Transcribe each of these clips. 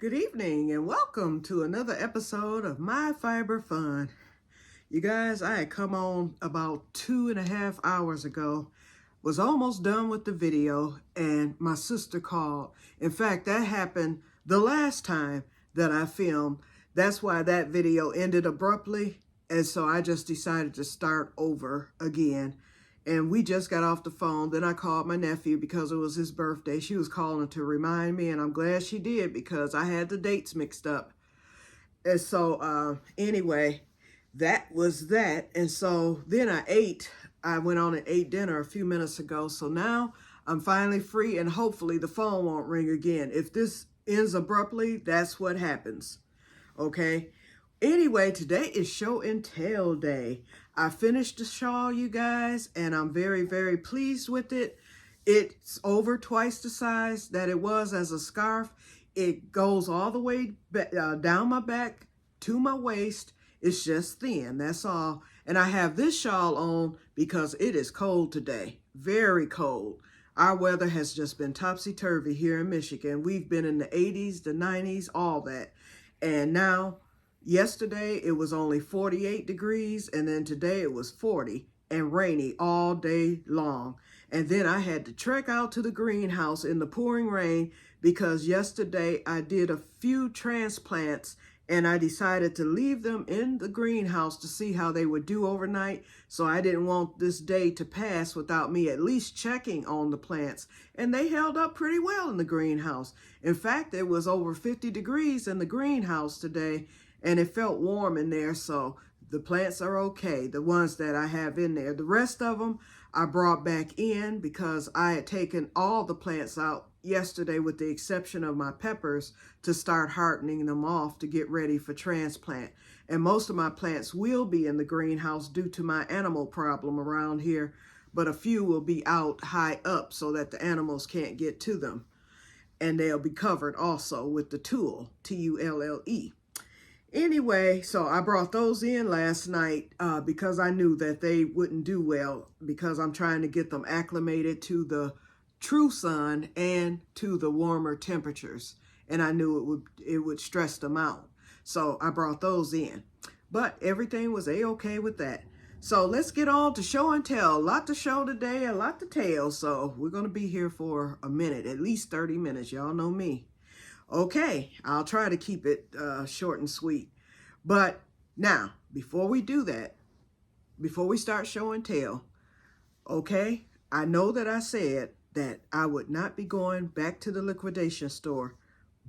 Good evening and welcome to another episode of My Fiber Fun. You guys, I had come on about 2.5 hours ago, was almost done with the video, and my sister called. In fact, that happened the last time that I filmed. That's why that video ended abruptly, and so I just decided to start over again. And we just got off the phone. Then I called my nephew because it was his birthday. She was calling to remind me, and I'm glad she did because I had the dates mixed up. And so anyway, that was that. And so then I went on and ate dinner a few minutes ago. So now I'm finally free, and hopefully the phone won't ring again. If this ends abruptly, that's what happens. Okay? Anyway, today is show and tell day. I finished the shawl, you guys, and I'm very, very pleased with it. It's over twice the size that it was as a scarf. It goes all the way down my back to my waist. It's just thin, that's all. And I have this shawl on because it is cold today, very cold. Our weather has just been topsy-turvy here in Michigan. We've been in the 80s, the 90s, all that. And now, yesterday it was only 48 degrees, and then today it was 40 and rainy all day long. And then I had to trek out to the greenhouse in the pouring rain because yesterday I did a few transplants and I decided to leave them in the greenhouse to see how they would do overnight. So I didn't want this day to pass without me at least checking on the plants. And they held up pretty well in the greenhouse. In fact, it was over 50 degrees in the greenhouse today, and it felt warm in there. So the plants are okay, the ones that I have in there. The rest of them I brought back in because I had taken all the plants out yesterday with the exception of my peppers to start hardening them off to get ready for transplant. And most of my plants will be in the greenhouse due to my animal problem around here, but a few will be out high up so that the animals can't get to them. And they'll be covered also with the tulle, T-U-L-L-E. Anyway, so I brought those in last night because I knew that they wouldn't do well because I'm trying to get them acclimated to the true sun and to the warmer temperatures. And I knew it would stress them out. So I brought those in. But everything was a-okay with that. So let's get on to show and tell. A lot to show today, a lot to tell. So we're going to be here for a minute, at least 30 minutes. Y'all know me. Okay, I'll try to keep it short and sweet. But now, before we do that, before we start show and tell, okay, I know that I said that I would not be going back to the liquidation store,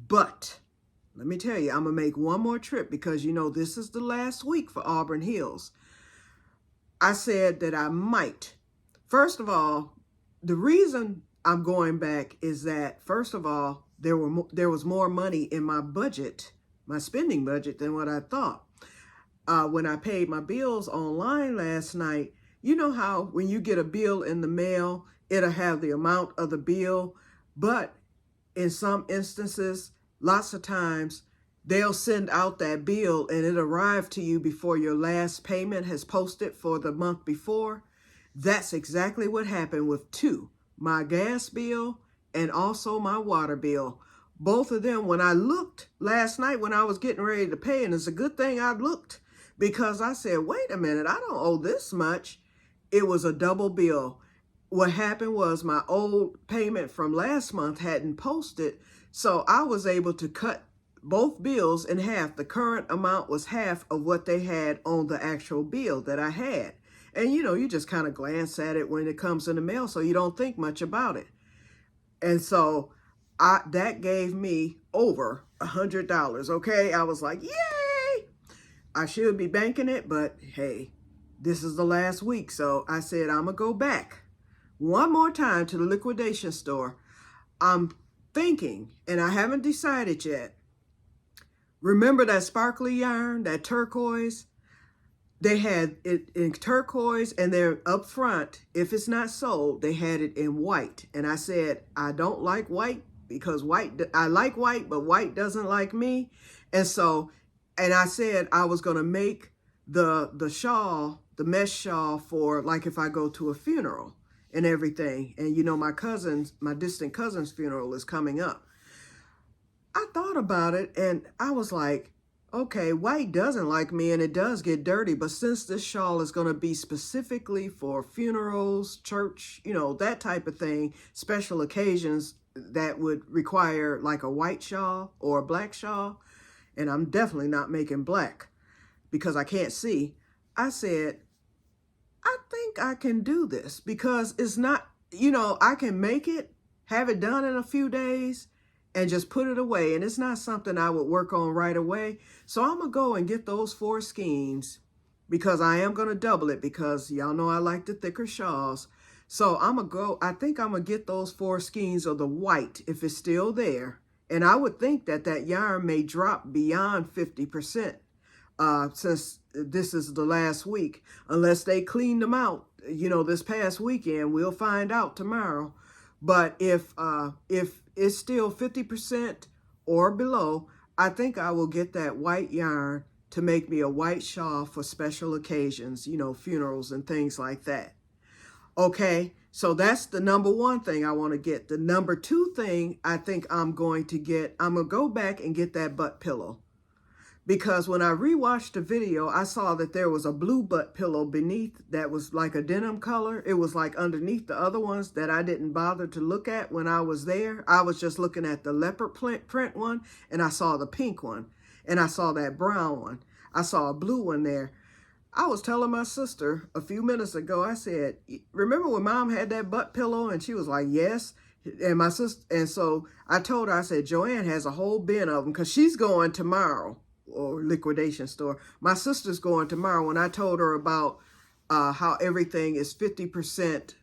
but let me tell you, I'm going to make one more trip because, you know, this is the last week for Auburn Hills. I said that I might. First of all, the reason I'm going back is that, first of all, there was more money in my budget, my spending budget, than what I thought. When I paid my bills online last night, you know how when you get a bill in the mail, it'll have the amount of the bill, but in some instances, lots of times, they'll send out that bill and it arrived to you before your last payment has posted for the month before. That's exactly what happened with two, my gas bill and also my water bill. Both of them, when I looked last night when I was getting ready to pay, and it's a good thing I looked because I said, wait a minute, I don't owe this much. It was a double bill. What happened was my old payment from last month hadn't posted, so I was able to cut both bills in half. The current amount was half of what they had on the actual bill that I had. And you know, you just kind of glance at it when it comes in the mail, so you don't think much about it. And so that gave me over $100, okay? I was like, yay! I should be banking it, but hey, this is the last week. So I said, I'm gonna go back one more time to the liquidation store. I'm thinking, and I haven't decided yet. Remember that sparkly yarn, that turquoise? They had it in turquoise, and they're up front. If it's not sold, they had it in white. And I said, I don't like white because I like white, but white doesn't like me. And so, and I said I was going to make the shawl, the mesh shawl for like if I go to a funeral and everything. And you know, my distant cousin's funeral is coming up. I thought thought about it and I was like, okay, white doesn't like me and it does get dirty, but since this shawl is going to be specifically for funerals, church, you know, that type of thing, special occasions that would require like a white shawl or a black shawl, and I'm definitely not making black because I can't see, I said, I think I can do this because it's not, you know, I can make it, have it done in a few days and just put it away. And it's not something I would work on right away. So I'm going to go and get those 4 skeins because I am going to double it because y'all know I like the thicker shawls. So I'm going to go, I think I'm going to get those 4 skeins of the white if it's still there. And I would think that that yarn may drop beyond 50%. Since this is the last week, unless they clean them out, you know, this past weekend, we'll find out tomorrow. But if it's still 50% or below, I think I will get that white yarn to make me a white shawl for special occasions, you know, funerals and things like that. Okay, so that's the number 1 thing I want to get. The number 2 thing I think I'm going to get, I'm going to go back and get that butt pillow. Because when I rewatched the video, I saw that there was a blue butt pillow beneath that was like a denim color. It was like underneath the other ones that I didn't bother to look at when I was there. I was just looking at the leopard print one, and I saw the pink one, and I saw that brown one. I saw a blue one there. I was telling my sister a few minutes ago, I said, remember when Mom had that butt pillow? And she was like, yes. And my sister, and so I told her, I said, Joann has a whole bin of them because she's going tomorrow. Or liquidation store. My sister's going tomorrow. When I told her about how everything is 50%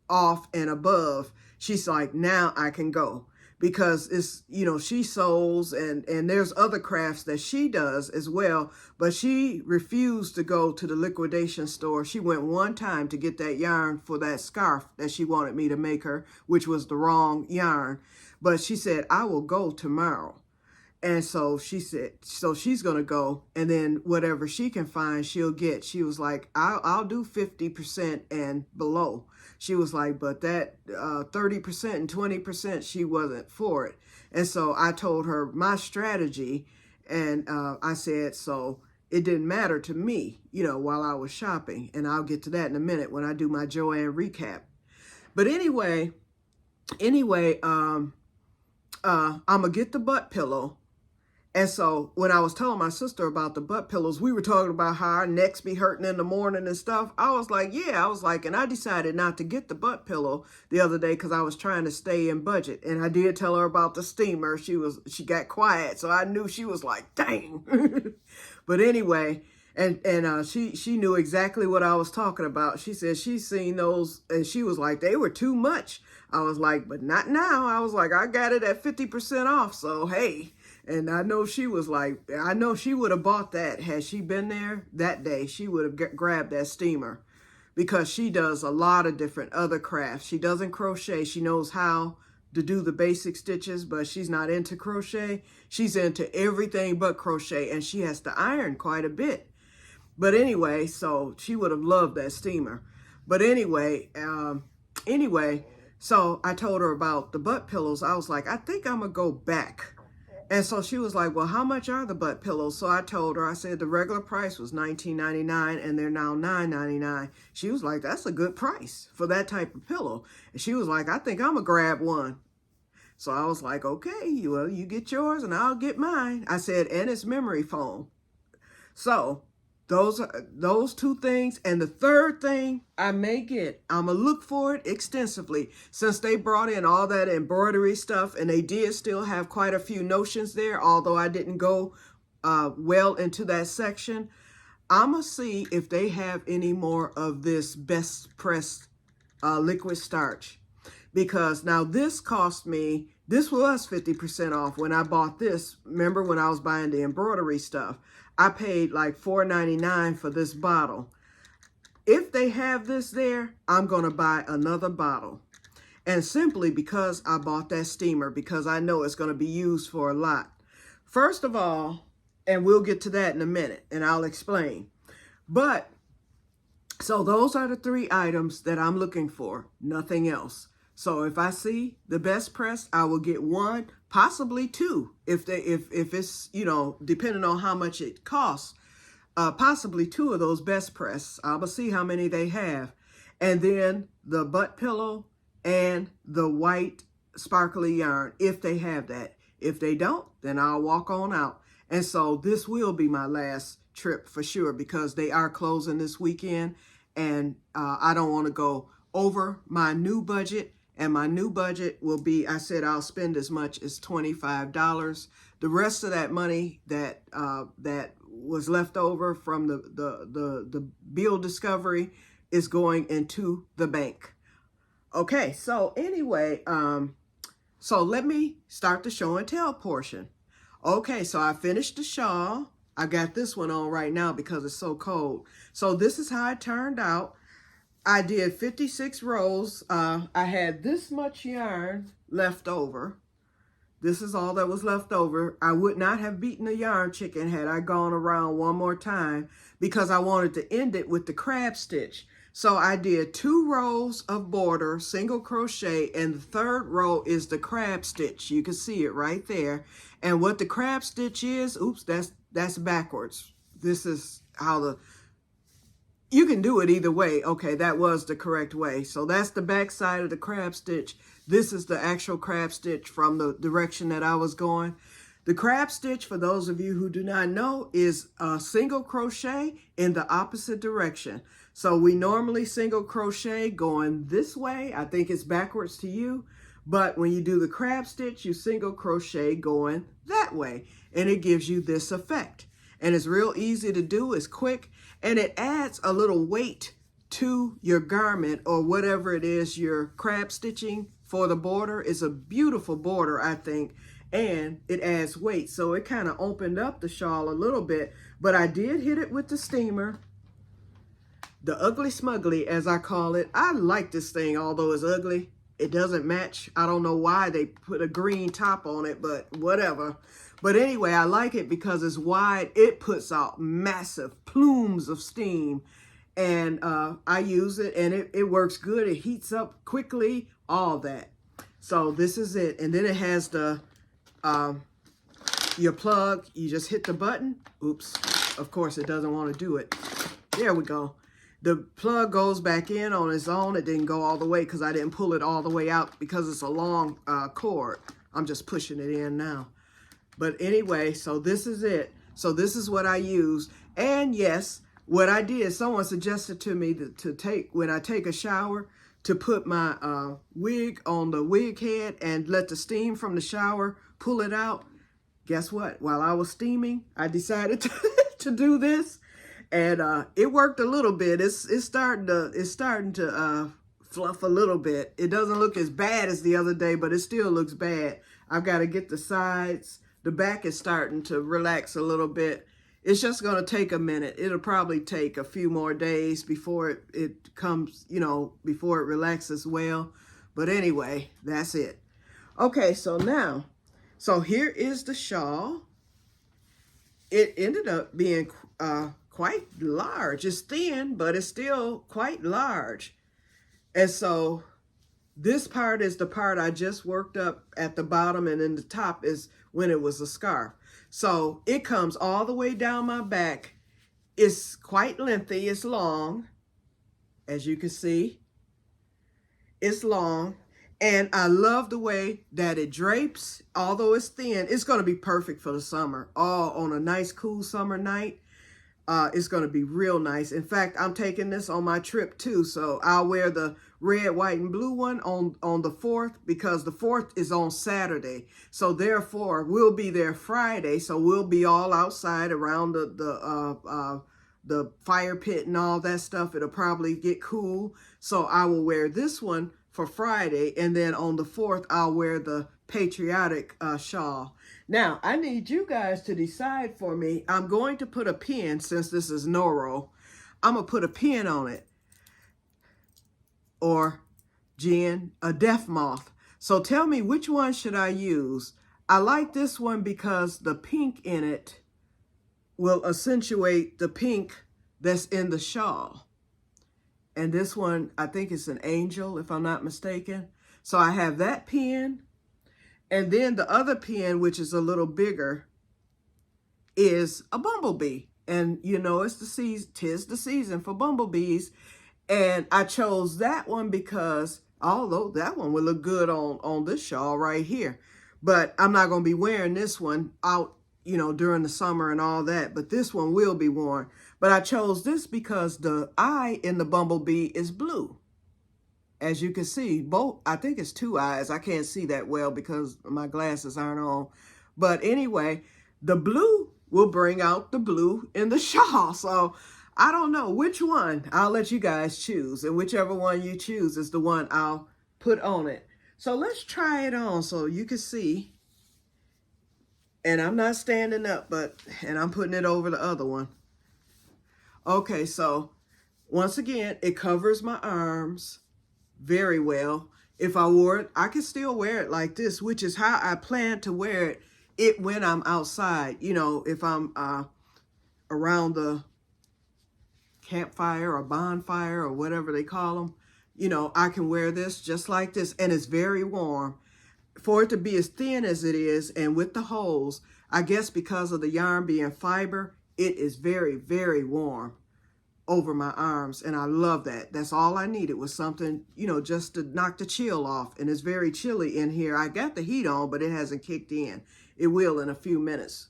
off and above, she's like, now I can go. Because it's, you know, she sews and there's other crafts that she does as well. But she refused to go to the liquidation store. She went one time to get that yarn for that scarf that she wanted me to make her, which was the wrong yarn. But she said, I will go tomorrow. And so she said, so she's going to go, and then whatever she can find, she'll get. She was like, I'll do 50% and below. She was like, but that 30% and 20%, she wasn't for it. And so I told her my strategy, and I said, so it didn't matter to me, you know, while I was shopping. And I'll get to that in a minute when I do my Joann recap. But anyway, I'm going to get the butt pillow. And so when I was telling my sister about the butt pillows, we were talking about how our necks be hurting in the morning and stuff. I was like, and I decided not to get the butt pillow the other day because I was trying to stay in budget. And I did tell her about the steamer. She got quiet. So I knew she was like, dang. But anyway, and she knew exactly what I was talking about. She said she's seen those and she was like, they were too much. I was like, but not now. I was like, I got it at 50% off. So, hey. And I know she was like, I know she would have bought that. Had she been there that day, she would have grabbed that steamer because she does a lot of different other crafts. She doesn't crochet. She knows how to do the basic stitches, but she's not into crochet. She's into everything but crochet, and she has to iron quite a bit. But anyway, so she would have loved that steamer. But anyway, so I told her about the butt pillows. I was like, I think I'm going to go back. And so she was like, well, how much are the butt pillows? So I told her, I said the regular price was $19.99 and they're now $9.99. She was like, that's a good price for that type of pillow. And she was like, I think I'm going to grab one. So I was like, okay, well, you get yours and I'll get mine. I said, and it's memory foam. So those 2 things. And the third thing I may get, I'm going to look for it extensively since they brought in all that embroidery stuff and they did still have quite a few notions there, although I didn't go well into that section. I'm going to see if they have any more of this best pressed liquid starch because now this cost me, this was 50% off when I bought this. Remember when I was buying the embroidery stuff? I paid like $4.99 for this bottle. If they have this there, I'm going to buy another bottle. And simply because I bought that steamer, because I know it's going to be used for a lot. First of all, and we'll get to that in a minute, and I'll explain. But, so those are the 3 items that I'm looking for, nothing else. So if I see the best press, I will get one, possibly two, if it's, you know, depending on how much it costs, possibly two of those best press. I will see how many they have. And then the butt pillow and the white sparkly yarn, if they have that. If they don't, then I'll walk on out. And so this will be my last trip for sure, because they are closing this weekend, and I don't want to go over my new budget. And my new budget will be, I said I'll spend as much as $25. The rest of that money that that was left over from the bill discovery is going into the bank. Okay, so anyway, so let me start the show and tell portion. Okay, so I finished the shawl. I got this one on right now because it's so cold. So this is how it turned out. I did 56 rows. I had this much yarn left over. This is all that was left over. I would not have beaten the yarn chicken had I gone around one more time, because I wanted to end it with the crab stitch. So I did 2 rows of border, single crochet, and the third row is the crab stitch. You can see it right there. And what the crab stitch is, oops, that's backwards. This is how you can do it either way. Okay, that was the correct way. So that's the back side of the crab stitch. This is the actual crab stitch from the direction that I was going. The crab stitch, for those of you who do not know, is a single crochet in the opposite direction. So we normally single crochet going this way. I think it's backwards to you. But when you do the crab stitch, you single crochet going that way. And it gives you this effect. And it's real easy to do. It's quick. And it adds a little weight to your garment, or whatever it is you're crab stitching for the border. It's a beautiful border, I think. And it adds weight. So it kind of opened up the shawl a little bit. But I did hit it with the steamer. The ugly smugly, as I call it. I like this thing, although it's ugly. It doesn't match. I don't know why they put a green top on it, but whatever. But anyway, I like it because it's wide. It puts out massive plumes of steam. And I use it, and it works good. It heats up quickly, all that. So this is it. And then it has the your plug. You just hit the button. Oops. Of course, it doesn't want to do it. There we go. The plug goes back in on its own. It didn't go all the way because I didn't pull it all the way out because it's a long cord. I'm just pushing it in now. But anyway, so this is it. So this is what I use. And yes, what I did, someone suggested to me to take, when I take a shower, to put my wig on the wig head and let the steam from the shower pull it out. Guess what? While I was steaming, I decided to do this. And it worked a little bit. It's starting to fluff a little bit. It doesn't look as bad as the other day, but it still looks bad. I've got to get the sides. The back is starting to relax a little bit. It's just going to take a minute. It'll probably take a few more days before it comes, you know, before it relaxes well. But anyway, that's it. Okay, so now, so here is the shawl. It ended up being quite large. It's thin, but it's still quite large. And so this part is the part I just worked up at the bottom, and then the top is when it was a scarf. So it comes all the way down my back. It's quite lengthy. It's long, as you can see. It's long. And I love the way that it drapes. Although it's thin, it's going to be perfect for the summer. Oh, on a nice, cool summer night. It's going to be real nice. In fact, I'm taking this on my trip too. So I'll wear the red, white, and blue one on the 4th, because the 4th is on Saturday. So therefore, we'll be there Friday. So we'll be all outside around the fire pit and all that stuff. It'll probably get cool. So I will wear this one for Friday. And then on the 4th, I'll wear the patriotic shawl. Now, I need you guys to decide for me. I'm going to put a pin, since this is Noro. I'm going to put a pin on it. Or, Jen, a death moth. So tell me, which one should I use? I like this one because the pink in it will accentuate the pink that's in the shawl. And this one, I think it's an angel, if I'm not mistaken. So I have that pen, and then the other pen, which is a little bigger, is a bumblebee. And you know, it's the season, 'tis the season for bumblebees. And I chose that one because although that one would look good on this shawl right here, but I'm not going to be wearing this one out, you know, during the summer and all that. But this one will be worn. But I chose this because the eye in the bumblebee is blue. As you can see, both, I think it's two eyes. I can't see that well because my glasses aren't on. But anyway, the blue will bring out the blue in the shawl. So I don't know which one. I'll let you guys choose. And whichever one you choose is the one I'll put on it. So let's try it on so you can see. And I'm not standing up, and I'm putting it over the other one. Okay, so once again, it covers my arms very well. If I wore it, I could still wear it like this, which is how I plan to wear it when I'm outside. You know, if I'm around the campfire or bonfire or whatever they call them, you know, I can wear this just like this, and it's very warm. For it to be as thin as it is, and with the holes, I guess because of the yarn being fiber, it is very, very warm over my arms, and I love that. That's all I needed was something, you know, just to knock the chill off. And it's very chilly in here. I got the heat on, but it hasn't kicked in. It will in a few minutes.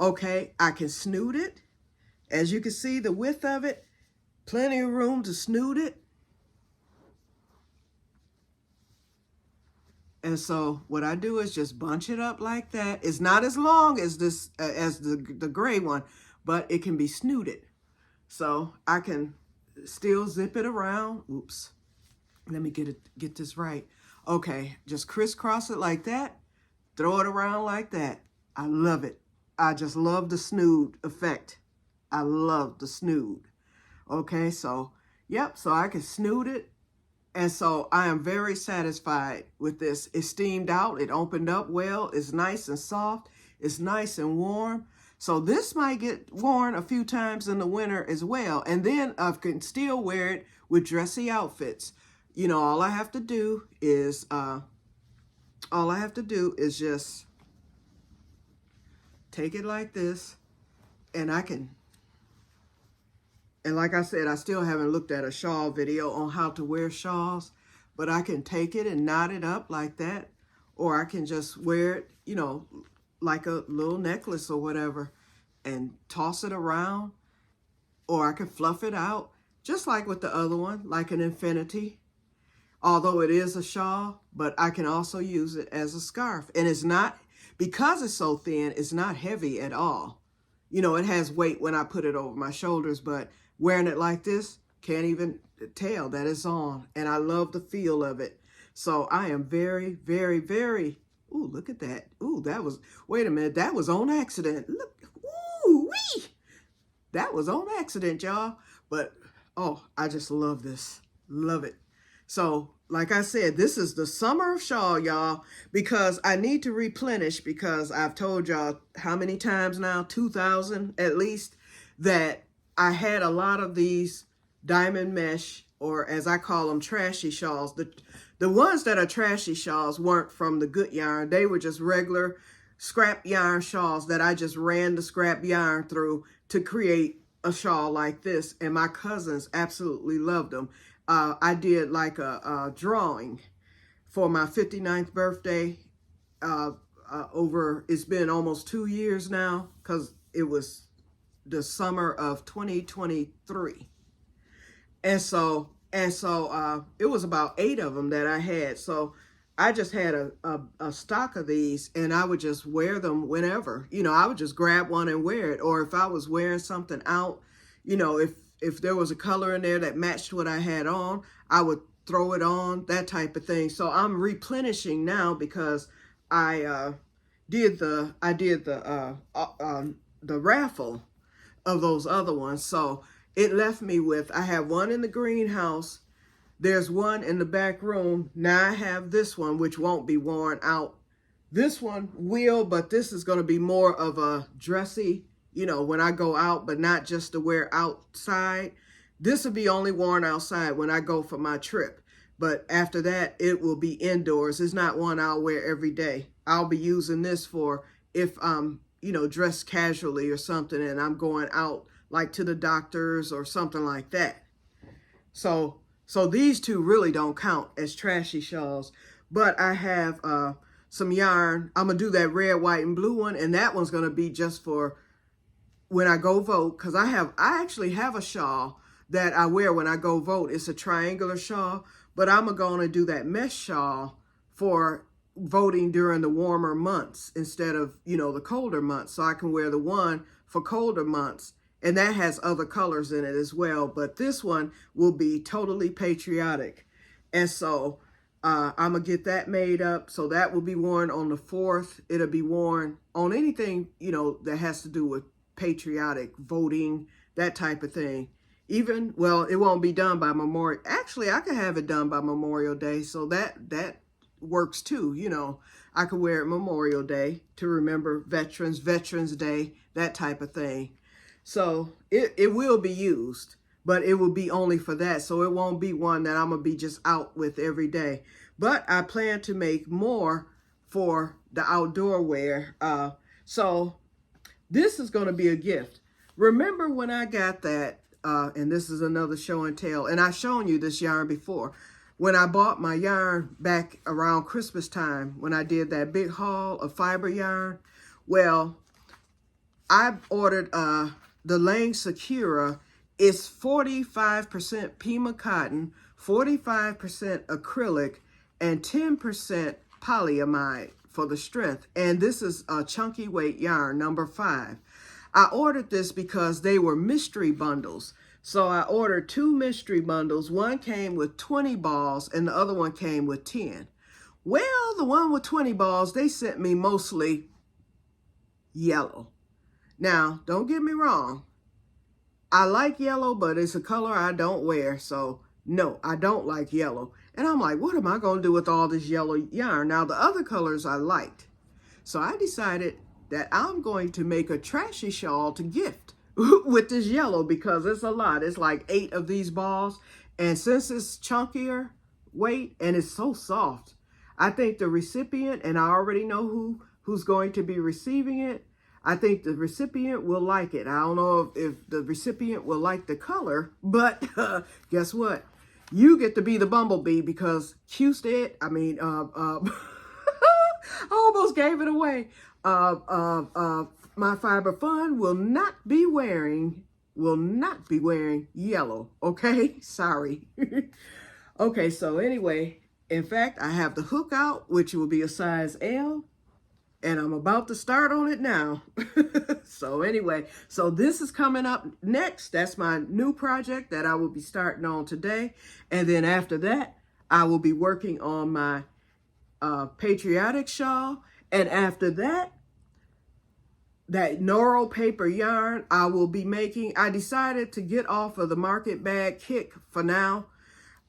Okay, I can snoot it. As you can see, the width of it, plenty of room to snoot it. And so what I do is just bunch it up like that. It's not as long as this, as the gray one, but it can be snooted. So I can still zip it around. Oops. Let me get this right. Okay, just crisscross it like that. Throw it around like that. I love it. I just love the snood effect. I love the snood. Okay, so, yep, so I can snood it. And so I am very satisfied with this. It steamed out. It opened up well. It's nice and soft. It's nice and warm. So this might get worn a few times in the winter as well. And then I can still wear it with dressy outfits. You know, all I have to do is just take it like this, and I can, and like I said, I still haven't looked at a shawl video on how to wear shawls, but I can take it and knot it up like that, or I can just wear it, you know, like a little necklace or whatever, and toss it around, or I can fluff it out, just like with the other one, like an infinity. Although it is a shawl, but I can also use it as a scarf. And it's not, because it's so thin, it's not heavy at all. You know, it has weight when I put it over my shoulders, but wearing it like this, can't even tell that it's on. And I love the feel of it. So I am very, very, very, ooh, look at that. Ooh, that was, wait a minute, that was on accident. Look, ooh, wee! That was on accident, y'all. But, oh, I just love this. Love it. So, like I said, this is the summer of shawl, y'all, because I need to replenish, because I've told y'all how many times now, 2,000 at least, that I had a lot of these diamond mesh, or as I call them, trashy shawls. The ones that are trashy shawls weren't from the good yarn. They were just regular scrap yarn shawls that I just ran the scrap yarn through to create a shawl like this, and my cousins absolutely loved them. I did like a drawing for my 59th birthday it's been almost 2 years now, because it was the summer of 2023. And so it was about 8 of them that I had. So I just had a stock of these, and I would just wear them whenever. You know, I would just grab one and wear it. Or if I was wearing something out, you know, if there was a color in there that matched what I had on, I would throw it on, that type of thing. So I'm replenishing now, because I did the raffle of those other ones. So it left me with, I have one in the greenhouse. There's one in the back room. Now I have this one, which won't be worn out. This one will, but this is going to be more of a dressy, you know, when I go out, but not just to wear outside. This will be only worn outside when I go for my trip. But after that, it will be indoors. It's not one I'll wear every day. I'll be using this for if I'm, dressed casually or something and I'm going out like to the doctor's or something like that. So these two really don't count as trashy shawls. But I have some yarn. I'm going to do that red, white, and blue one. And that one's going to be just for when I go vote. Because I actually have a shawl that I wear when I go vote. It's a triangular shawl. But I'm going to do that mesh shawl for voting during the warmer months instead of, the colder months. So I can wear the one for colder months. And that has other colors in it as well. But this one will be totally patriotic. And so I'm going to get that made up. So that will be worn on the 4th. It'll be worn on anything, that has to do with patriotic voting, that type of thing. Even, well, it won't be done by Memorial. Actually, I could have it done by Memorial Day. So that works too. I could wear it Memorial Day to remember Veterans Day, that type of thing. So it will be used, but it will be only for that. So it won't be one that I'm going to be just out with every day. But I plan to make more for the outdoor wear. So this is going to be a gift. Remember when I got that, and this is another show and tell, and I've shown you this yarn before. When I bought my yarn back around Christmas time, when I did that big haul of fiber yarn, well, I ordered the Lang Sakura. Is 45% Pima cotton, 45% acrylic, and 10% polyamide for the strength. And this is a chunky weight yarn, number 5. I ordered this because they were mystery bundles. So I ordered 2 mystery bundles. One came with 20 balls and the other one came with 10. Well, the one with 20 balls, they sent me mostly yellow. Now, don't get me wrong. I like yellow, but it's a color I don't wear. So, no, I don't like yellow. And I'm like, what am I going to do with all this yellow yarn? Now, the other colors I liked. So I decided that I'm going to make a trashy shawl to gift with this yellow because it's a lot. It's like 8 of these balls. And since it's chunkier weight and it's so soft, I think the recipient, and I already know who's going to be receiving it, I think the recipient will like it. I don't know if the recipient will like the color, but guess what? You get to be the bumblebee because I almost gave it away. My Fiber Fun will not be wearing yellow. Okay, sorry. Okay, so anyway, in fact, I have the hook out, which will be a size L. And I'm about to start on it now. So anyway, so this is coming up next. That's my new project that I will be starting on today. And then after that, I will be working on my patriotic shawl. And after that, that Noro paper yarn I will be making. I decided to get off of the market bag kick for now.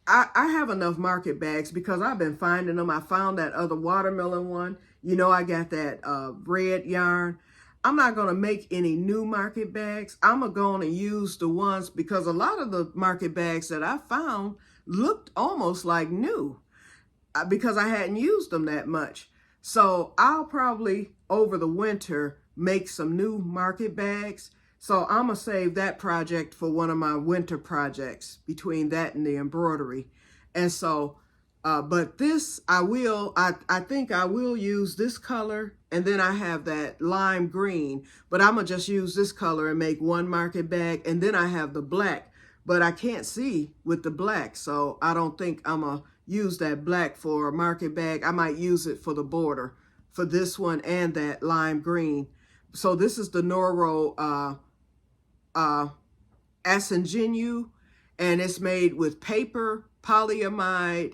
I have enough market bags because I've been finding them. I found that other watermelon one. I got that red yarn. I'm not going to make any new market bags. I'm going to use the ones because a lot of the market bags that I found looked almost like new because I hadn't used them that much. So I'll probably over the winter make some new market bags. So I'm going to save that project for one of my winter projects between that and the embroidery. And so, but this, I think I will use this color. And then I have that lime green, but I'm going to just use this color and make one market bag. And then I have the black, but I can't see with the black. So I don't think I'm going to use that black for a market bag. I might use it for the border for this one and that lime green. So this is the Noro Asingenu, and it's made with paper, polyamide,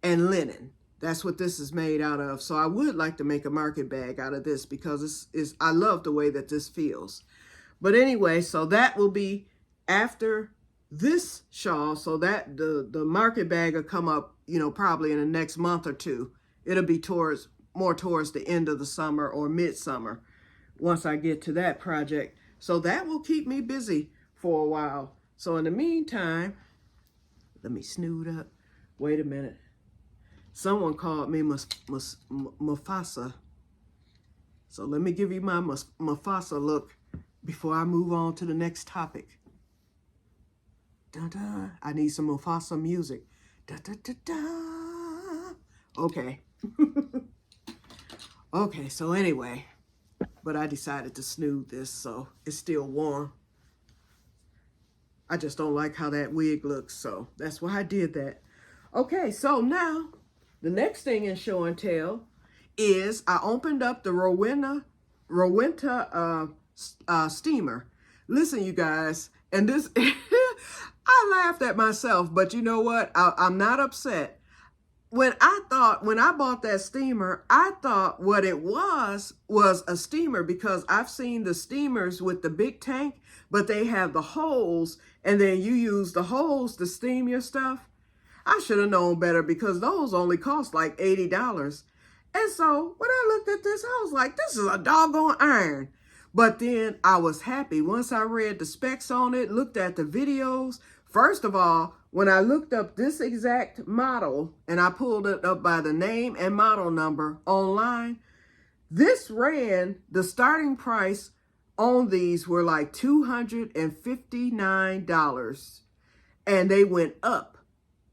and linen. That's what this is made out of. So I would like to make a market bag out of this because I love the way that this feels. But anyway, so that will be after this shawl. So that the market bag will come up, probably in the next month or two. It'll be more towards the end of the summer or midsummer once I get to that project. So that will keep me busy for a while. So in the meantime, let me snoot up. Wait a minute. Someone called me Mufasa. So let me give you my Mufasa look before I move on to the next topic. Da-da. I need some Mufasa music. Da-da-da-da. Okay. Okay, so anyway, but I decided to snooze this, so it's still warm. I just don't like how that wig looks, so that's why I did that. Okay, so now the next thing in show and tell is I opened up the Rowenta steamer. Listen, you guys, and this, I laughed at myself, but you know what? I'm not upset. When I bought that steamer, I thought what it was a steamer, because I've seen the steamers with the big tank, but they have the holes, and then you use the holes to steam your stuff. I should have known better, because those only cost like $80. And so when I looked at this, I was like, this is a doggone iron. But then I was happy once I read the specs on it, looked at the videos. First of all, when I looked up this exact model and I pulled it up by the name and model number online, this ran, the starting price on these were like $259. And they went up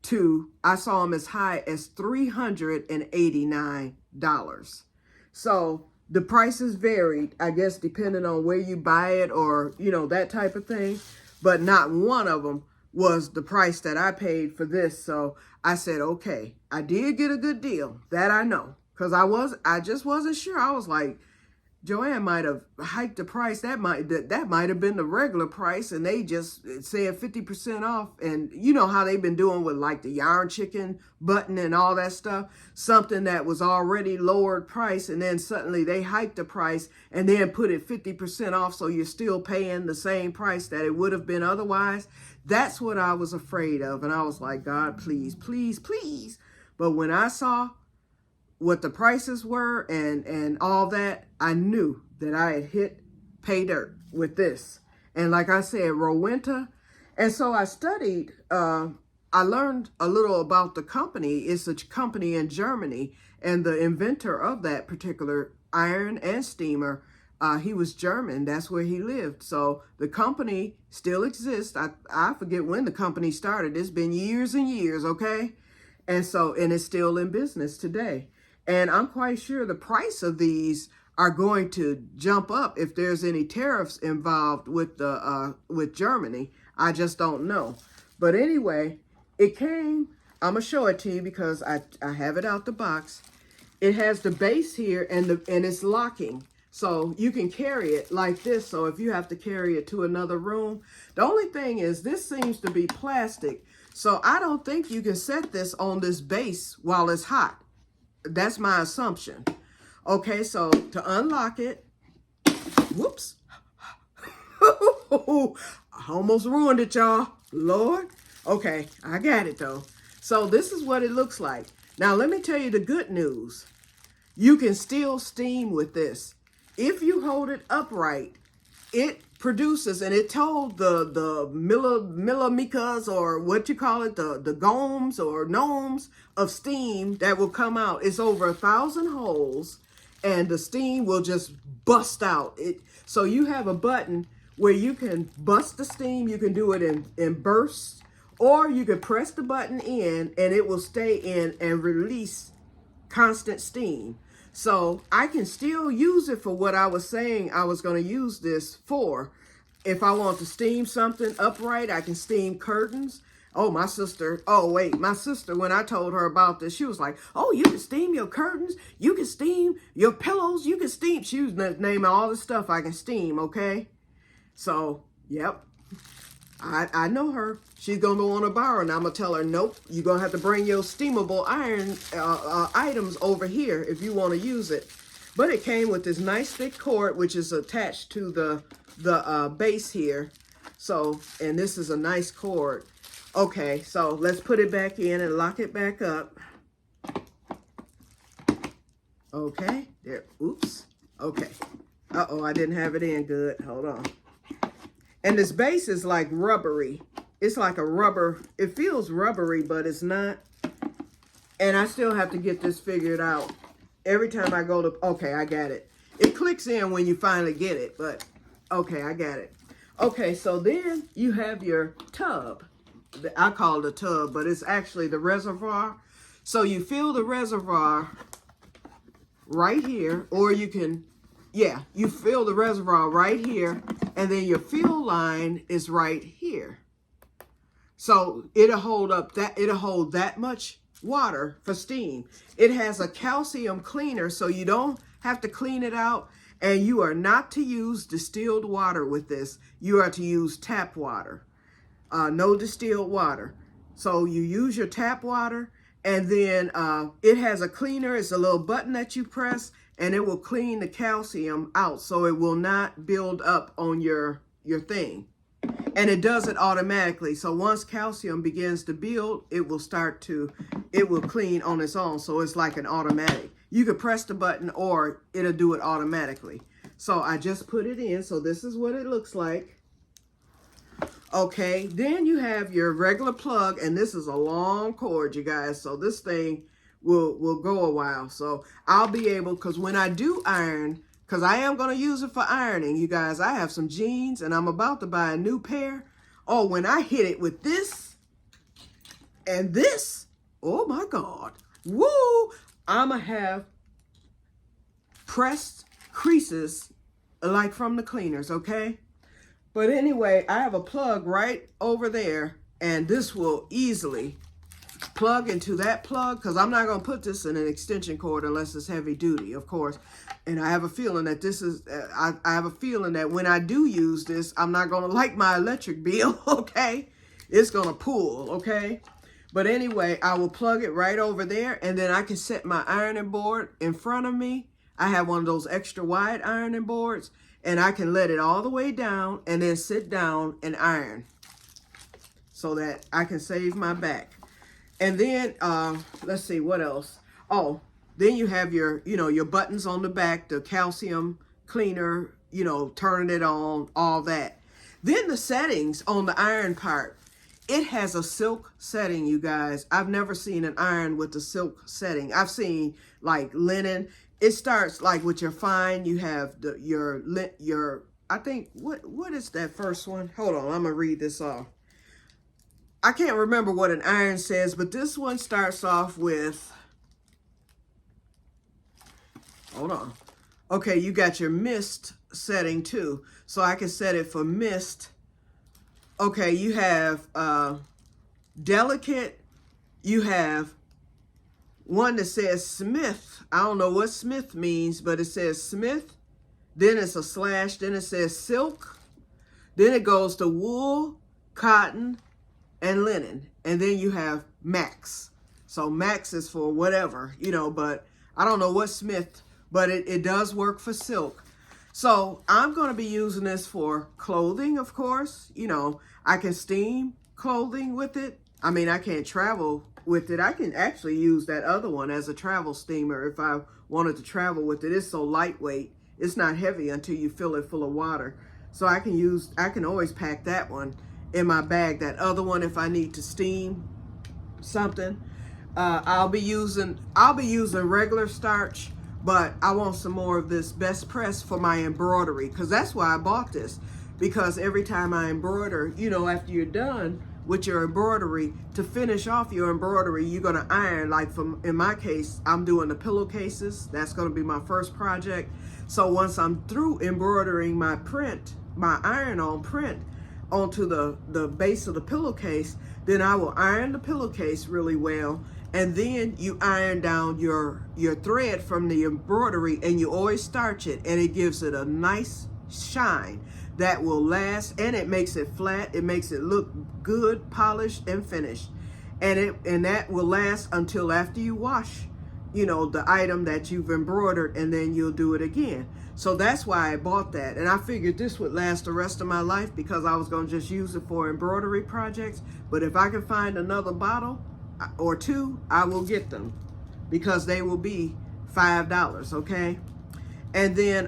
to, I saw them as high as $389. So the prices varied, I guess, depending on where you buy it or, you know, that type of thing. But not one of them was the price that I paid for this. So I said, okay, I did get a good deal. That I know. Because I just wasn't sure. I was like, Joann might have hiked the price. That might have been the regular price, and they just said 50% off. And you know how they've been doing with like the yarn chicken button and all that stuff. Something that was already lowered price, and then suddenly they hiked the price and then put it 50% off, so you're still paying the same price that it would have been otherwise. That's what I was afraid of, and I was like, God, please, please, please. But when I saw what the prices were and all that, I knew that I had hit pay dirt with this. And like I said, Rowenta. And so I studied, I learned a little about the company. It's a company in Germany, and the inventor of that particular iron and steamer, he was German. That's where he lived. So the company still exists. I forget when the company started. It's been years and years, okay? And it's still in business today. And I'm quite sure the price of these are going to jump up if there's any tariffs involved with Germany. I just don't know. But anyway, it came. I'm gonna show it to you because I have it out the box. It has the base here and it's locking, so you can carry it like this. So if you have to carry it to another room, the only thing is this seems to be plastic, so I don't think you can set this on this base while it's hot. That's my assumption. Okay, so to unlock it, whoops. I almost ruined it, y'all. Lord. Okay, I got it though. So this is what it looks like. Now let me tell you the good news. You can still steam with this. If you hold it upright, it produces, and it told the millimicas, or what you call it, the gomes or gnomes of steam that will come out. It's over 1,000 holes, and the steam will just bust out. So you have a button where you can bust the steam. You can do it in bursts, or you can press the button in and it will stay in and release constant steam. So I can still use it for what I was saying I was going to use this for. If I want to steam something upright, I can steam curtains. My sister, when I told her about this, she was like, oh, you can steam your curtains, you can steam your pillows, you can steam. She was naming all the stuff I can steam, okay? So, yep, I know her. She's going to want to borrow, and I'm going to tell her, nope, you're going to have to bring your steamable iron items over here if you want to use it. But it came with this nice thick cord, which is attached to the base here. So, and this is a nice cord. Okay, so let's put it back in and lock it back up. Okay, there, oops. Okay. Uh-oh, I didn't have it in good. Hold on. And this base is like rubbery. It's like a rubber. It feels rubbery, but it's not. And I still have to get this figured out. Every time I go to, okay, I got it. It clicks in when you finally get it, but okay, I got it. Okay, so then you have your tub. I call it a tub, but it's actually the reservoir. So you fill the reservoir right here, or you can, yeah, you fill the reservoir right here, and then your fill line is right here. So it'll hold that much water for steam. It has a calcium cleaner, so you don't have to clean it out, and you are not to use distilled water with this. You are to use tap water, no distilled water. So you use your tap water, and then it has a cleaner. It's a little button that you press, and it will clean the calcium out, so it will not build up on your thing. And it does it automatically. So once calcium begins to build, it will clean on its own. So it's like an automatic. You could press the button or it'll do it automatically. So I just put it in. So this is what it looks like. Okay, then you have your regular plug, and this is a long cord, you guys. So this thing will go a while. So I'll be able, because when I do iron, because I am going to use it for ironing, you guys. I have some jeans, and I'm about to buy a new pair. Oh, when I hit it with this and this, oh my God. Woo! I'm going to have pressed creases like from the cleaners, okay? But anyway, I have a plug right over there, and this will easily plug into that plug, because I'm not going to put this in an extension cord unless it's heavy duty, of course. And I have a feeling that this is, I have a feeling that when I do use this, I'm not going to like my electric bill, okay? It's going to pull, okay? But anyway, I will plug it right over there, and then I can set my ironing board in front of me. I have one of those extra wide ironing boards, and I can let it all the way down and then sit down and iron so that I can save my back. And then, let's see, what else? Oh, then you have your, your buttons on the back, the calcium cleaner, turning it on, all that. Then the settings on the iron part. It has a silk setting, you guys. I've never seen an iron with a silk setting. I've seen like linen. It starts like with your fine. You have your I think, what is that first one? Hold on, I'm gonna read this off. I can't remember what an iron says, but this one starts off with, hold on. Okay, you got your mist setting too. So I can set it for mist. Okay, you have delicate. You have one that says Smith. I don't know what Smith means, but it says Smith. Then it's a slash. Then it says silk. Then it goes to wool, cotton, and linen. And then you have max. So max is for whatever, but I don't know what Smith, but it does work for silk. So I'm going to be using this for clothing, of course. I can steam clothing with it. I mean, I can't travel with it. I can actually use that other one as a travel steamer if I wanted to travel with it. It's so lightweight. It's not heavy until you fill it full of water. So I can always pack that one in my bag. That other one, if I need to steam something, I'll be using regular starch, but I want some more of this best press for my embroidery, because that's why I bought this. Because every time I embroider, after you're done with your embroidery, to finish off your embroidery, you're going to iron. Like in my case, I'm doing the pillowcases. That's going to be my first project. So once I'm through embroidering my iron-on print onto the base of the pillowcase, then I will iron the pillowcase really well. And then you iron down your thread from the embroidery, and you always starch it, and it gives it a nice shine that will last, and it makes it flat. It makes it look good, polished, and finished. And that will last until after you wash, the item that you've embroidered, and then you'll do it again. So that's why I bought that. And I figured this would last the rest of my life, because I was going to just use it for embroidery projects. But if I can find another bottle or two, I will get them, because they will be $5, okay? And then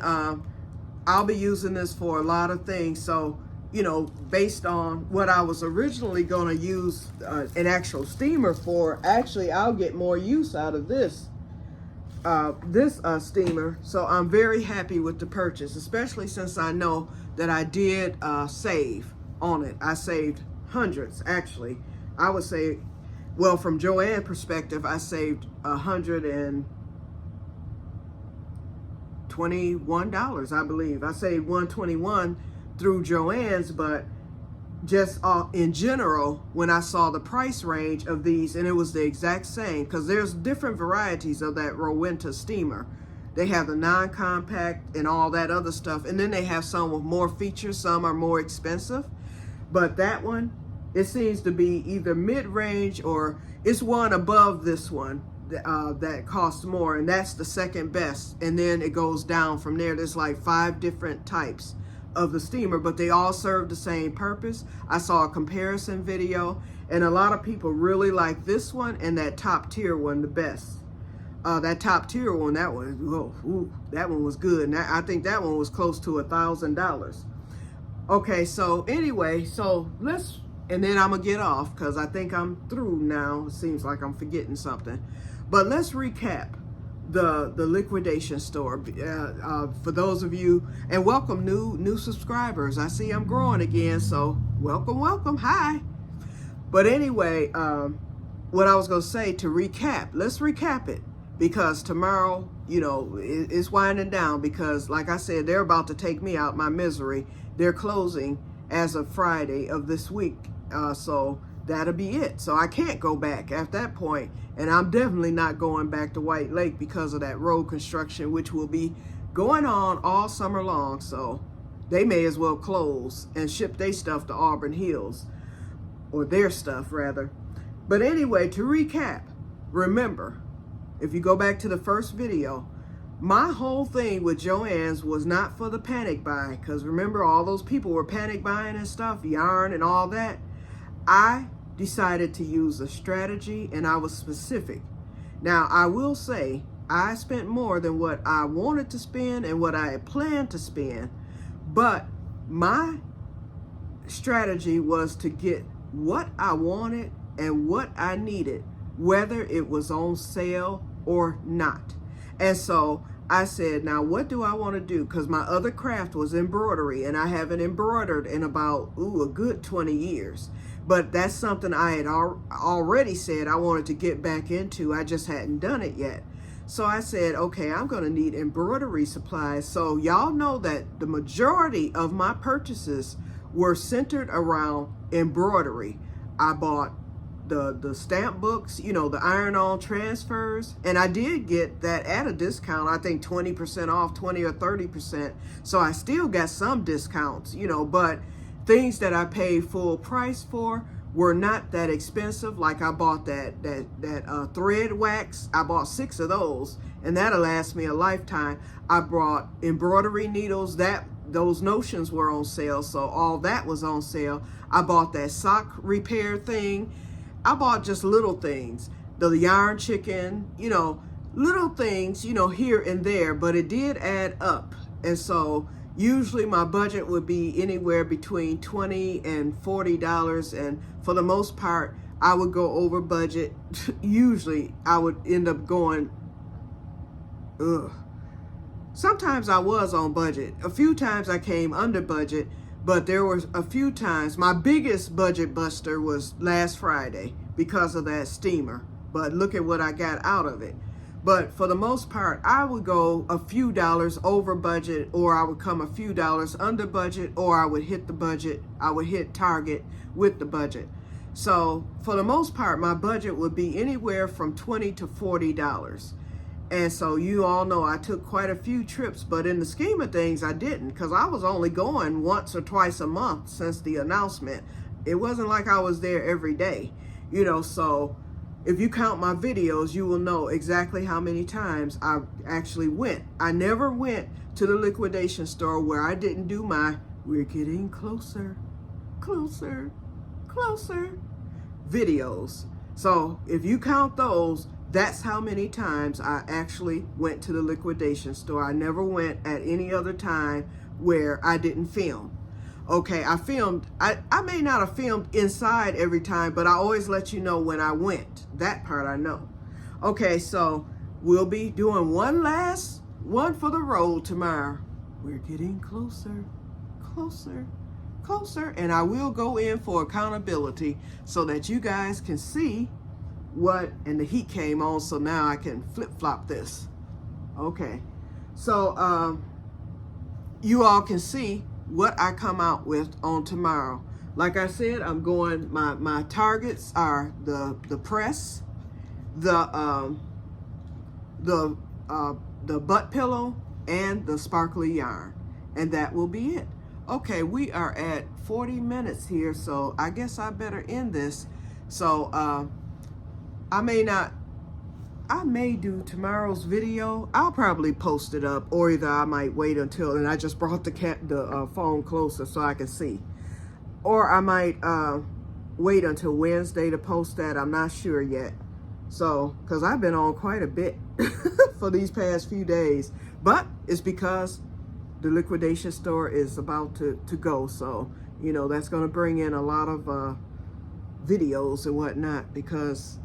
I'll be using this for a lot of things. So based on what I was originally going to use an actual steamer for. Actually, I'll get more use out of this steamer. So I'm very happy with the purchase, especially since I know that I did save on it. I saved hundreds, actually. I would say, well, from Joann perspective, I saved $121, I believe. I saved $121 through Joann's, but just in general, when I saw the price range of these, and it was the exact same, because there's different varieties of that Rowenta steamer. They have the non-compact and all that other stuff, and then they have some with more features. Some are more expensive, but that one, it seems to be either mid-range or it's one above this one that costs more, and that's the second best. And then it goes down from there. There's like 5 different types of the steamer, but they all serve the same purpose. I saw a comparison video, and a lot of people really like this one and that top tier one the best. That top tier one, that one, that one was good. And I think that one was close to $1,000. Okay, so anyway, so and then I'm gonna get off because I think I'm through now. It seems like I'm forgetting something, but let's recap the liquidation store for those of you, and welcome new subscribers. I see I'm growing again, so welcome. Hi. But anyway, what I was gonna say, to recap, let's recap it, because tomorrow, it's winding down, because like I said, they're about to take me out my misery. They're closing as of Friday of this week, so that'll be it. So I can't go back at that point, and I'm definitely not going back to White Lake because of that road construction, which will be going on all summer long. So they may as well close and ship their stuff to Auburn Hills, or their stuff rather. But anyway, to recap, remember, if you go back to the first video, my whole thing with Joann's was not for the panic buy, because remember, all those people were panic buying and stuff, yarn and all that. I decided to use a strategy, and I was specific. Now, I will say, I spent more than what I wanted to spend and what I had planned to spend, but my strategy was to get what I wanted and what I needed, whether it was on sale or not. And so I said, now what do I want to do? Because my other craft was embroidery, and I haven't embroidered in about a good 20 years. But that's something I had already said I wanted to get back into. I just hadn't done it yet. So I said, okay, I'm going to need embroidery supplies. So y'all know that the majority of my purchases were centered around embroidery. I bought the stamp books, the iron-on transfers, and I did get that at a discount. I think 20% off, 20 or 30%. So I still got some discounts, but things that I paid full price for were not that expensive. Like I bought that thread wax. I bought 6 of those, and that'll last me a lifetime. I brought embroidery needles. Those notions were on sale, so all that was on sale. I bought that sock repair thing. I bought just little things, the yarn chicken, little things, here and there, but it did add up. And so usually my budget would be anywhere between $20 and $40, and for the most part, I would go over budget. Usually I would end up going, Sometimes I was on budget. A few times I came under budget, but there were a few times. My biggest budget buster was last Friday because of that steamer, but look at what I got out of it. But for the most part, I would go a few dollars over budget, or I would come a few dollars under budget, or I would hit the budget. I would hit target with the budget. So for the most part, my budget would be anywhere from $20 to $40. And so you all know I took quite a few trips, but in the scheme of things, I didn't, because I was only going once or twice a month since the announcement. It wasn't like I was there every day, so if you count my videos, you will know exactly how many times I actually went. I never went to the liquidation store where I didn't do my "we're getting closer, closer, closer" videos. So if you count those, that's how many times I actually went to the liquidation store. I never went at any other time where I didn't film. Okay, I may not have filmed inside every time, but I always let you know when I went. That part I know. Okay, so we'll be doing one last one for the road tomorrow. We're getting closer, closer, closer. And I will go in for accountability so that you guys can see and the heat came on, so now I can flip-flop this. Okay, so you all can see what I come out with on tomorrow. Like I said, I'm going, my targets are the press, the butt pillow, and the sparkly yarn, and that will be it. Okay, we are at 40 minutes here, so I guess I better end this. So I may do tomorrow's video. I'll probably post it up, or either I might wait until, and I just brought the phone closer so I can see, or I might wait until Wednesday to post that. I'm not sure yet. So, because I've been on quite a bit for these past few days, but it's because the liquidation store is about to go. So, you know, that's going to bring in a lot of videos and whatnot, because,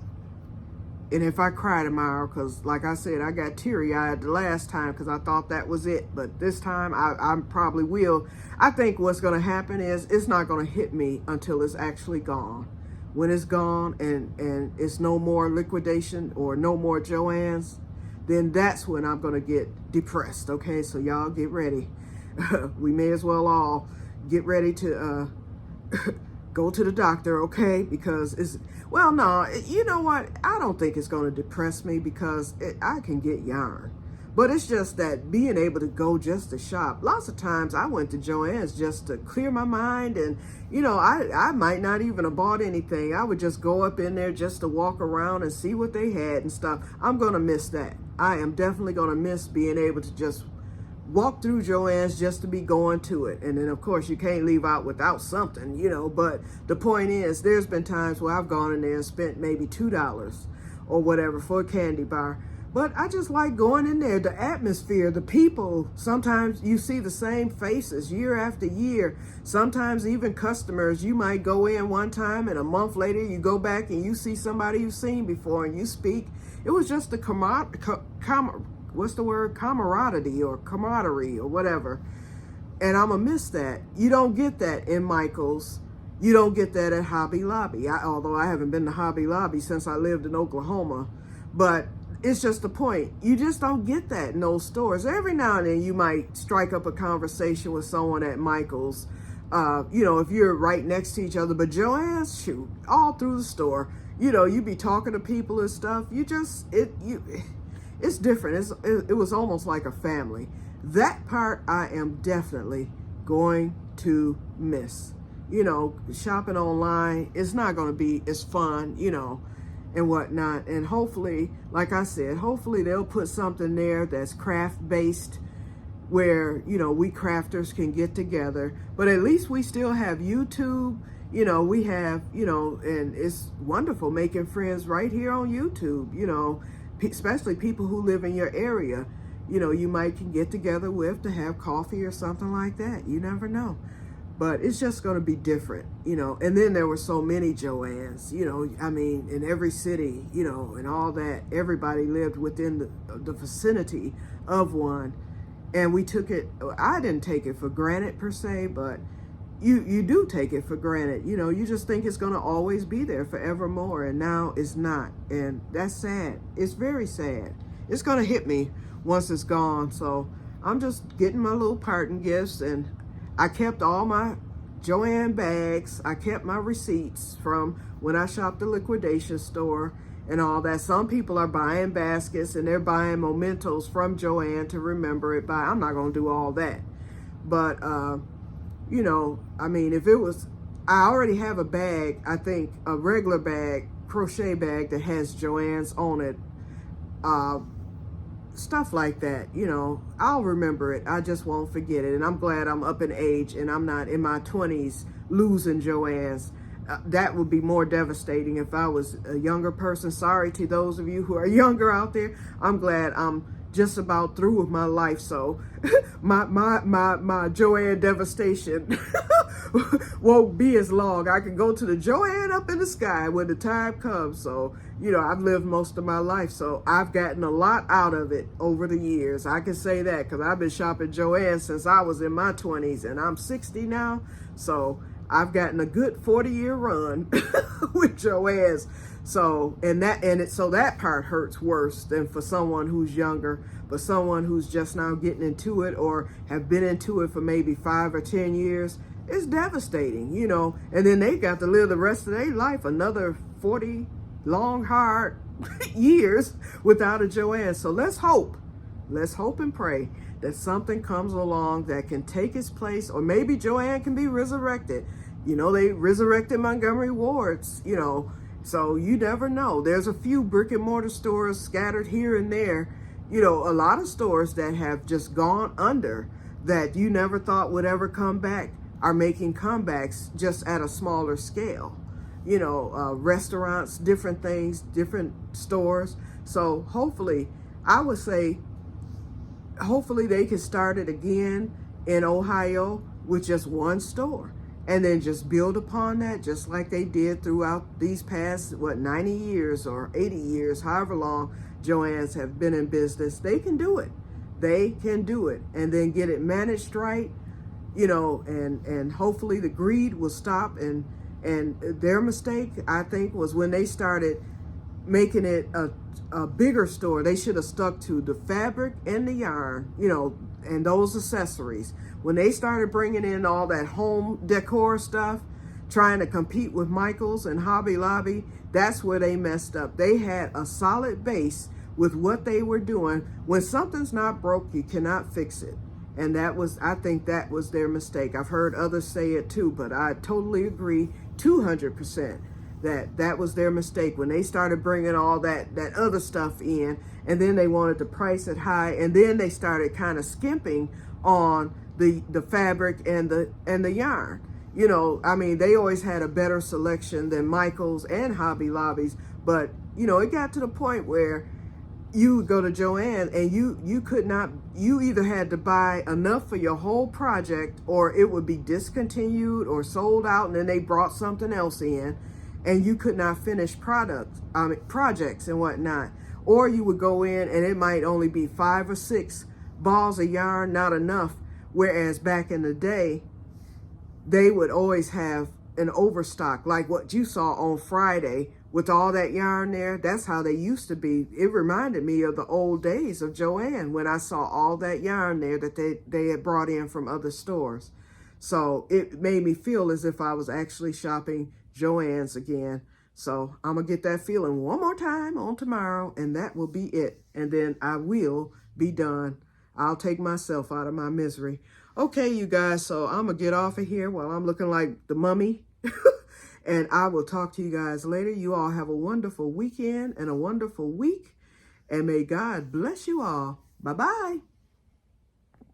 and if I cry tomorrow, because like I said, I got teary-eyed the last time because I thought that was it. But this time I probably will. I think what's going to happen is it's not going to hit me until it's actually gone. When it's gone and it's no more liquidation or no more Joann's, then that's when I'm going to get depressed. Okay, so y'all get ready. We may as well all get ready to go to the doctor, okay? Because it's, well, no, you know what? I don't think it's going to depress me because I can get yarn. But it's just that being able to go just to shop. Lots of times I went to Joann's just to clear my mind, and, you know, I might not even have bought anything. I would just go up in there just to walk around and see what they had and stuff. I'm going to miss that. I am definitely going to miss being able to just walk through Joann's just to be going to it. And then, of course, you can't leave out without something, you know. But the point is, there's been times where I've gone in there and spent maybe $2 or whatever for a candy bar. But I just like going in there, the atmosphere, the people. Sometimes you see the same faces year after year. Sometimes even customers, you might go in one time and a month later you go back and you see somebody you've seen before and you speak. It was just the camaraderie or whatever. And I'm gonna miss that. You don't get that in Michael's. You don't get that at Hobby Lobby. Although I haven't been to Hobby Lobby since I lived in Oklahoma. But it's just the point. You just don't get that in those stores. Every now and then you might strike up a conversation with someone at Michael's, you know, if you're right next to each other. But Joann's, shoot, all through the store, you know, you be talking to people and stuff. It's different. It was almost like a family. That part I am definitely going to miss. You know, shopping online, it's not going to be as fun, you know, and whatnot. And hopefully, like I said, hopefully they'll put something there that's craft-based, where, you know, we crafters can get together. But at least we still have YouTube. You know, we have, you know, and it's wonderful making friends right here on YouTube, you know, especially people who live in your area. You know, you might can get together with to have coffee or something like that. You never know. But it's just going to be different, you know. And then there were so many Joann's, you know, I mean, in every city, you know, and all that. Everybody lived within the vicinity of one. And we took it, I didn't take it for granted per se, but you do take it for granted. You know, you just think it's going to always be there forevermore. And now it's not. And that's sad. It's very sad. It's going to hit me once it's gone. So I'm just getting my little parting gifts, and I kept all my Joann bags. I kept my receipts from when I shopped the liquidation store and all that. Some people are buying baskets and they're buying mementos from Joann to remember it by. I'm not going to do all that. But, you know, I mean, if it was, I already have a bag, I think, a regular bag, crochet bag that has Joann's on it. Stuff like that, you know, I'll remember it. I just won't forget it. And I'm glad I'm up in age and I'm not in my 20s losing Joann's. That would be more devastating if I was a younger person. Sorry to those of you who are younger out there. I'm glad I'm just about through with my life. So my Joann devastation won't be as long. I can go to the Joann up in the sky when the time comes. So, you know, I've lived most of my life, so I've gotten a lot out of it over the years. I can say that because I've been shopping Joann since I was in my 20s, and I'm 60 now. So I've gotten a good 40-year run with Joann's. So, so that part hurts worse than for someone who's younger, but someone who's just now getting into it or have been into it for maybe 5 or 10 years, it's devastating, you know, and then they got to live the rest of their life, another 40 long, hard years without a Joann. So let's hope and pray that something comes along that can take its place, or maybe Joann can be resurrected. You know, they resurrected Montgomery Ward's, you know, so you never know. There's a few brick and mortar stores scattered here and there, you know, a lot of stores that have just gone under that you never thought would ever come back are making comebacks just at a smaller scale. You know, restaurants, different things, different stores. So hopefully, I would say, hopefully they can start it again in Ohio with just one store, and then just build upon that, just like they did throughout these past, 90 years or 80 years, however long Joann's have been in business. They can do it. They can do it, and then get it managed right, you know, and hopefully the greed will stop. And their mistake, I think, was when they started making it a bigger store. They should have stuck to the fabric and the yarn, you know, and those accessories. When they started bringing in all that home decor stuff, trying to compete with Michael's and Hobby Lobby, that's where they messed up. They had a solid base with what they were doing. When something's not broke, you cannot fix it. And I think that was their mistake. I've heard others say it too, but I totally agree 200% that was their mistake when they started bringing all that other stuff in, and then they wanted to price it high, and then they started kind of skimping on the fabric and the yarn. You know, I mean, they always had a better selection than Michael's and Hobby Lobby's, but you know, it got to the point where you would go to Joann and you could not, you either had to buy enough for your whole project, or it would be discontinued or sold out, and then they brought something else in, and you could not finish projects and whatnot. Or you would go in and it might only be 5 or 6 balls of yarn, not enough. Whereas back in the day, they would always have an overstock, like what you saw on Friday with all that yarn there. That's how they used to be. It reminded me of the old days of Joann when I saw all that yarn there that they had brought in from other stores. So it made me feel as if I was actually shopping Joann's again. So I'm gonna get that feeling one more time on tomorrow, and that will be it. And then I will be done. I'll take myself out of my misery. Okay, you guys, so I'm gonna get off of here while I'm looking like the mummy. And I will talk to you guys later. You all have a wonderful weekend and a wonderful week. And may God bless you all. Bye-bye.